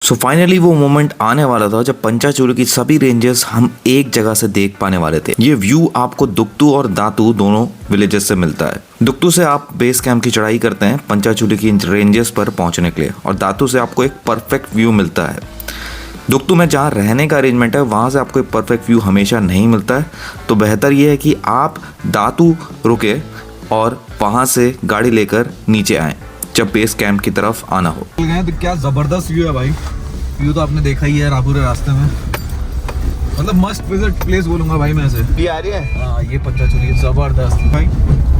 So finally वो moment आने वाला था जब पंचाचूली की सभी रेंजेस हम एक जगह से देख पाने वाले थे। ये व्यू आपको दुक्तू और दातू दोनों विलेजेस से मिलता है। दुक्तू से आप बेस कैंप की चढ़ाई करते हैं पंचाचूली की रेंजेस पर पहुंचने के लिए, और दातू से आपको एक परफेक्ट व्यू मिलता है। दुक्तू में जहाँ रहने का अरेंजमेंट है वहाँ से आपको एक परफेक्ट व्यू हमेशा नहीं मिलता है, तो बेहतर ये है कि आप दातू रुके और वहाँ से गाड़ी लेकर नीचे आएँ जब बेस कैंप की तरफ आना हो। तो क्या जबरदस्त व्यू है भाई। व्यू तो आपने देखा ही है रायपुर रास्ते में, मतलब मस्ट विजिट प्लेस बोलूंगा भाई मैं इसे। ये आ रही है। हाँ ये पंचाचूली जबरदस्त भाई।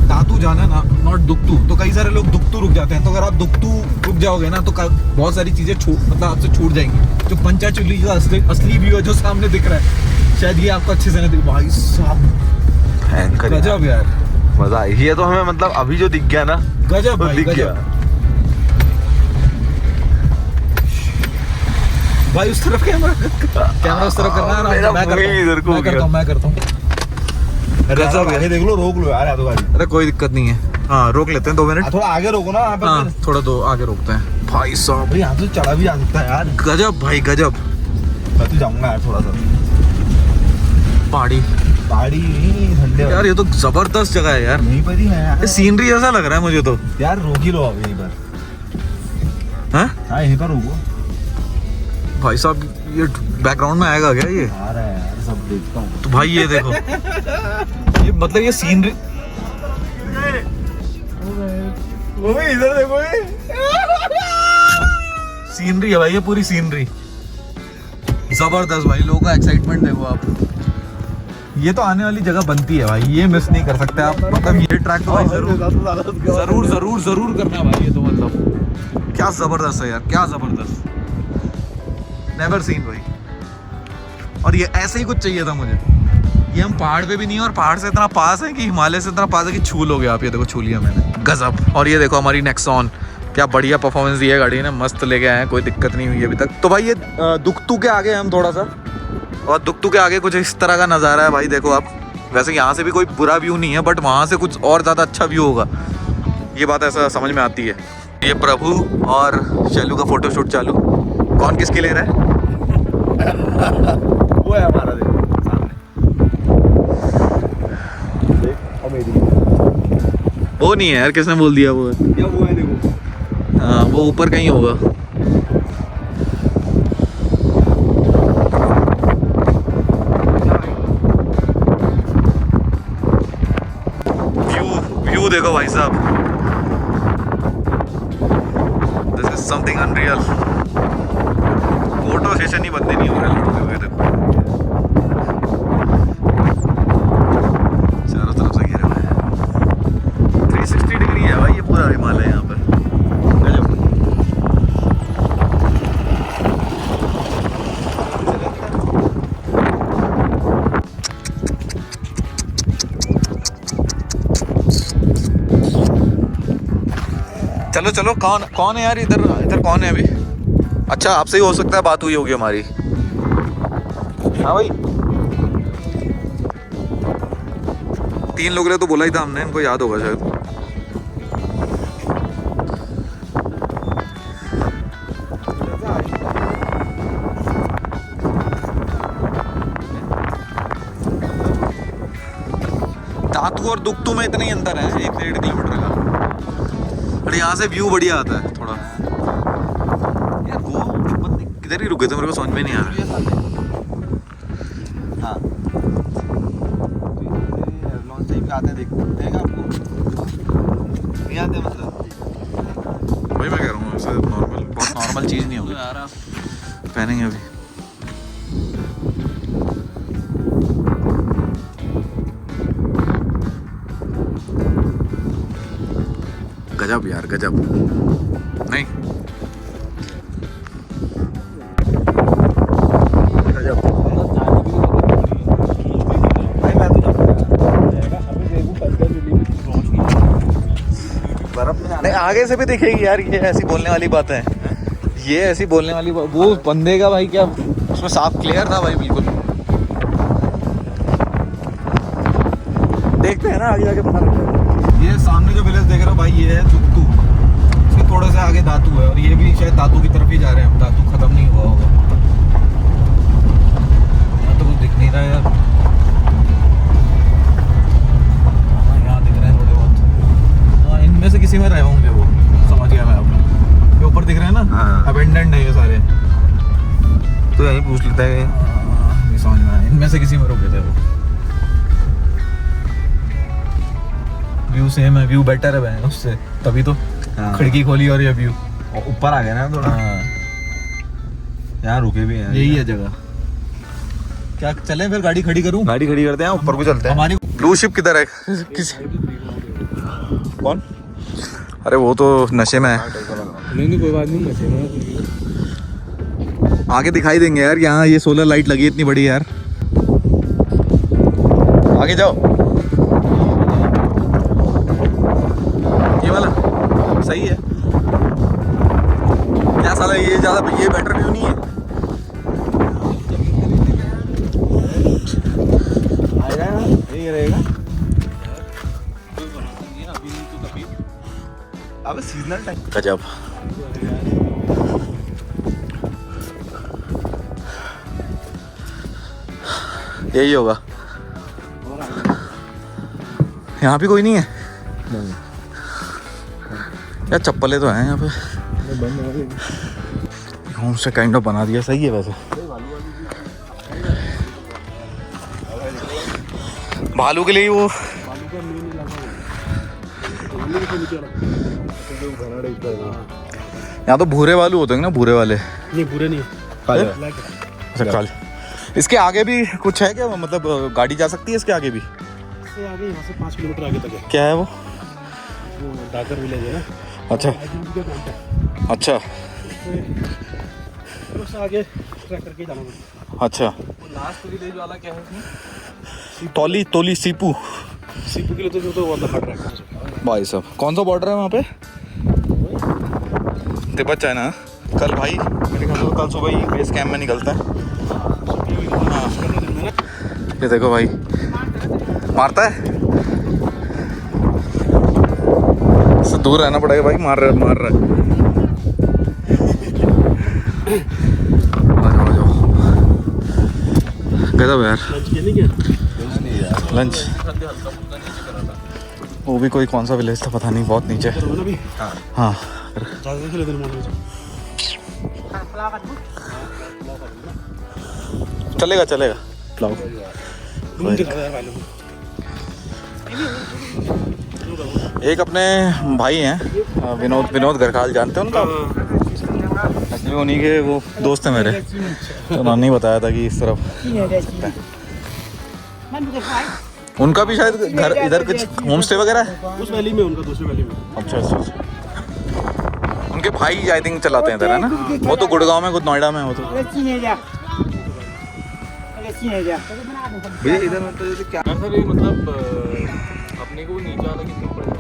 दातू जाना ना, नॉट दुक्तू। तो कई सारे लोग दुक्तू रुक जाते हैं, तो अगर आप दुक्तू रुक जाओगे ना तो बहुत सारी चीजें मतलब आपसे छूट जाएंगी। जो पंचाचूली का असली व्यू है जो सामने दिख रहा है, शायद ये आपको अच्छे से नहीं दिख। भाई साहब गजब यार, मजा आई। ये तो हमें मतलब अभी जो दिख गया ना, गजब तो भाई दिख गया भाई। उस तरफ कैमरा उस तरफ करना है ना, मैं करता हूँ। गजब है। देख लो, रोक लो यार तो गाड़ी। अरे कोई दिक्कत नहीं है, हाँ रोक लेते हैं 2 मिनट। थोड़ा आगे रोको ना, हाँ थोड़ा दो आगे रोकते हैं। भाई साहब यहाँ से चढ़ा भी जा सकता है यार। गजब भाई गजब। मैं तो जाऊंगा यार थोड़ा सा पहाड़ी ठंडे यार, ये तो जबरदस्त जगह है यार। यहीं पर ही है यार। ये सीनरी ऐसा लग रहा है मुझे तो यार। रोक ही लो अब यहीं पर। हाँ यहीं पर रोको भाई साहब। ये बैकग्राउंड में आएगा क्या ये? आ रहा है यार, सब देखता हूँ। तो भाई ये देखो ये मतलब ये सीनरी। वो भी इधर देखो, सीनरी है भाई, ये पूरी सीनरी जबरदस्त भाई। लोगों का एक्साइटमेंट देखो आप। ये तो आने वाली जगह बनती है भाई, ये मिस नहीं कर सकते आप। मतलब ये ट्रैक तो भाई जरूर करना भाई। ये तो मतलब क्या जबरदस्त है यार, क्या जबरदस्त। नेवर सीन भाई। और ये ऐसे ही कुछ चाहिए था मुझे। ये हम पहाड़ पे भी नहीं है और पहाड़ से इतना पास है कि हिमालय से इतना पास है कि छू लोगे आप। ये देखो छू लिया मैंने, गजब। और ये देखो हमारी नेक्सॉन, क्या बढ़िया परफॉर्मेंस दी है गाड़ी ने, मस्त लेके आए हैं, कोई दिक्कत नहीं हुई अभी तक। तो भाई ये दुक्तू के आगे हम थोड़ा सा, और दुक्तू के आगे कुछ इस तरह का नज़ारा है भाई। देखो आप, वैसे यहाँ से भी कोई बुरा व्यू नहीं है, बट वहाँ से कुछ और ज़्यादा अच्छा व्यू होगा, ये बात ऐसा समझ में आती है। ये प्रभु और शैलू का फोटो शूट चालू। कौन किसके ले रहा है? वो है हमारा, देखो सामने। देख अमेरिका। वो नहीं है यार, किसने बोल दिया वो है? क्या वो है देखो। हाँ वो ऊपर कहीं होगा। व्यू देखो भाई साहब, this is something unreal. Photo session ही बंदे नहीं हो रहे लोगों के। देखो चारों तरफ से घेरे हुए हैं। 360 डिग्री है भाई ये पूरा हिमालय यहाँ पर। चलो चलो, कौन है यार इधर कौन है अभी? अच्छा आपसे ही हो सकता है बात हुई होगी हमारी। हाँ भाई 3 लोग रहे तो बोला ही था हमने, इनको याद होगा शायद। दातू और दुक्तू में इतना ही अंतर है, 1-1.5 किलोमीटर का। बट यहाँ से व्यू बढ़िया आता है थोड़ा। यार वो किधर ही रुके थे, मेरे को समझ में नहीं आ रहा। हाँ लॉन्च टाइप आते देखते हैं आपको नहीं आते मतलब। भाई मैं कह रहा हूँ ऐसे नॉर्मल, बहुत नॉर्मल चीज़ नहीं होगी यार। आप पहनेंगे अभी। गजब यार गजब, नहीं गजब। भाई मैं तो बर्फ में नहीं आगे से भी दिखेगी यार, ये ऐसी बोलने वाली बात है। ये ऐसी बोलने वाली बात, वो बंदे का भाई क्या उसमें साफ क्लियर था भाई बिल्कुल। देखते हैं ना आगे आगे पता लगेगा। ये सामने जो विलेज देख रहे हो भाई, ये है दुक्तू। इसके थोड़ा सा आगे दातू है, और ये भी शायद दातू की तरफ ही जा रहे हैं हम। दातू खत्म नहीं हुआ सारे। तो यहीं पूछ लेते हैं। नहीं समझ में आया, इनमें से किसी में रुके थे वो। व्यू सेम है, व्यू बेटर है बहन उससे, तभी तो हाँ। खिड़की खोली और ये व्यू। और ऊपर आ गया ना थोड़ा। हाँ यहाँ रुके भी हैं। यही है जगह। क्या चलें फिर, गाड़ी खड़ी करूं? गाड़ी खड़ी करते हैं, ऊपर को चलते हैं। हमारी ब्लू शिप किधर है? किस कौन? अरे वो तो नशे में है। नहीं कोई बात नहीं, नशे में। आगे दिखाई देंगे यार, यहाँ ये सोलर लाइट लगी है इतनी बड़ी यार। आगे जाओ। ये वाला सही है क्या साला, ये ज्यादा ये बेटर व्यू नहीं है? यही रहेगा। अब सीजनल टाइम गजब। यही होगा। यहाँ भी कोई नहीं है यार, चप्पलें तो हैं यहाँ पे। होम स्टे काइंड ऑफ बना दिया, सही है वैसे। भालू के लिए वो यहाँ तो भूरे भालू होते हैं ना, भूरे वाले। नहीं बुरे नहीं, अच्छा काल। इसके आगे भी कुछ है क्या, मतलब गाड़ी जा सकती है इसके आगे भी? इससे आगे यहाँ से 5 किलोमीटर आगे तक है क्या है वो? वो डाकर विलेज है ना। अच्छा अच्छा फिर उससे आगे ट्रैक करके जाना पड़ेगा। अच्छा। लास्ट विलेज वाला क्या है उसमें? तोली तोली सीपू सीपू के लिए तो वो हार्ड ट्रैक है। भाई साहब कौन सा बॉर्डर है वहाँ पे? तिब्बत चाइना। कल भाई मेरे ख्याल से कल सुबह ही बेस कैंप में निकलता है। हाँ ये देखो भाई, मारता है। इससे दूर रहना पड़ेगा भाई, मार रहा है। आ जाओ गजब यार। लंच किया नहीं क्या? लंच वो भी कोई कौन सा विलेज था पता नहीं, बहुत नीचे। हाँ ज़्यादा खेले थे मॉर्निंग से। चलेगा चलेगा लाओ। एक अपने भाई हैं विनोद घरखाल, जानते हो उनका? एक्चुअली उन्हीं के वो दोस्त हैं मेरे, तो उन्होंने ही बताया था कि इस तरफ उनका भी शायद घर इधर कुछ होम स्टे वगैरह है उस वैली में, उनका दूसरी वैली में। अच्छा। उनके भाई आई थिंक चलाते हैं इधर, है ना? वो तो गुड़गांव में, खुद नोएडा में। वो तो भैया इधर मतलब क्या सर ये मतलब अपने को नीचे वाला कितना पड़ेगा?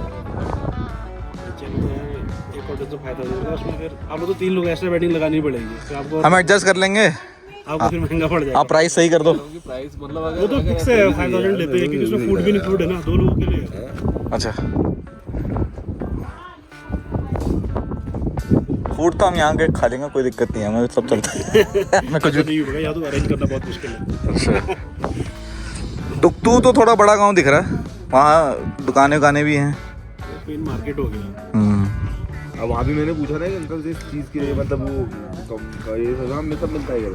एक और जो फायदा होगा उसमें, फिर आपको तो 3 लोग एक्स्ट्रा बैटिंग लगानी पड़ेगी, फिर आपको हम एडजस्ट कर लेंगे। आपको फिर महंगा पड़ जाएगा। आप प्राइस सही कर दो। प्राइस मतलब वो तो फिक्स है 5000 लेते हैं, क्योंकि उसमें फूड भी इंक्लूड है ना, 2 लोगों के लिए। अच्छा फूड तो हम यहाँ के खा लेंगे, कोई दिक्कत नहीं है, हमें सब चलता है। मैं कुछ भी नहीं होगा, या तो अरेंज करना बहुत मुश्किल है। अच्छा दुक्तू तो थोड़ा बड़ा गांव दिख रहा है, वहाँ दुकानें भी हैं। मेन मार्केट हो गया। अब वहाँ भी मैंने पूछा ना कि अंकल इस चीज़ के लिए मतलब वो ये सजा में सब मिलता है क्या?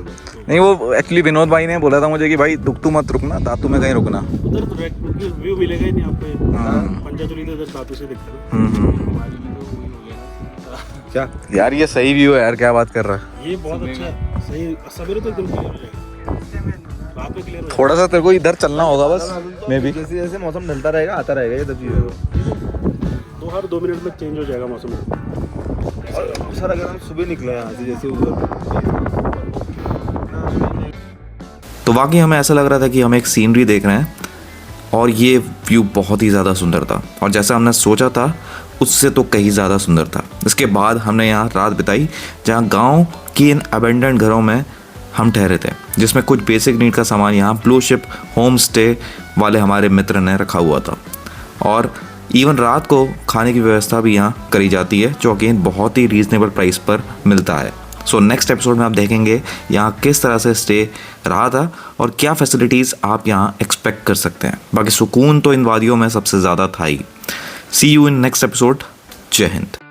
नहीं वो एक्चुअली विनोद भाई ने बोला था मुझे कि भाई दुक्तू मत रुकना, दातू में कहीं रुकना। उधर तो व्यू मिलेगा ही नहीं आपको। पंचाचूली तो इधर दातू से दिखता है। क्या यार ये सही व्यू है यार, क्या बात कर रहा है। ये बहुत अच्छा है, सही। सवेरे तो एकदम क्लियर हो जाएगा, रात में क्लियर हो जाएगा। थोड़ा सा तेरे को इधर चलना होगा बस, मे भी। जैसे जैसे मौसम ढलता रहेगा आता रहेगा ये सब चीज़ें। तो हर 2 मिनट में चेंज हो जाएगा मौसम। और सर अगर हम सुबह निकले यहाँ से जैसे उधर, तो वाकई हमें ऐसा लग रहा था कि हम एक सीनरी देख रहे हैं और ये व्यू बहुत ही ज़्यादा सुंदर था, और जैसा हमने सोचा था उससे तो कहीं ज़्यादा सुंदर था। इसके बाद हमने यहाँ रात बिताई, जहाँ गांव की इन अबेंडेंड घरों में हम ठहरे थे, जिसमें कुछ बेसिक नीड का सामान यहाँ ब्लू शिप होम स्टे वाले हमारे मित्र ने रखा हुआ था, और इवन रात को खाने की व्यवस्था भी यहाँ करी जाती है, जो अगेन बहुत ही रीज़नेबल प्राइस पर मिलता है। सो नेक्स्ट एपिसोड में आप देखेंगे यहाँ किस तरह से स्टे रहा था और क्या फैसिलिटीज़ आप यहाँ एक्सपेक्ट कर सकते हैं। बाकी सुकून तो इन वादियों में सबसे ज़्यादा था ही। सी यू इन नेक्स्ट एपिसोड। जय हिंद।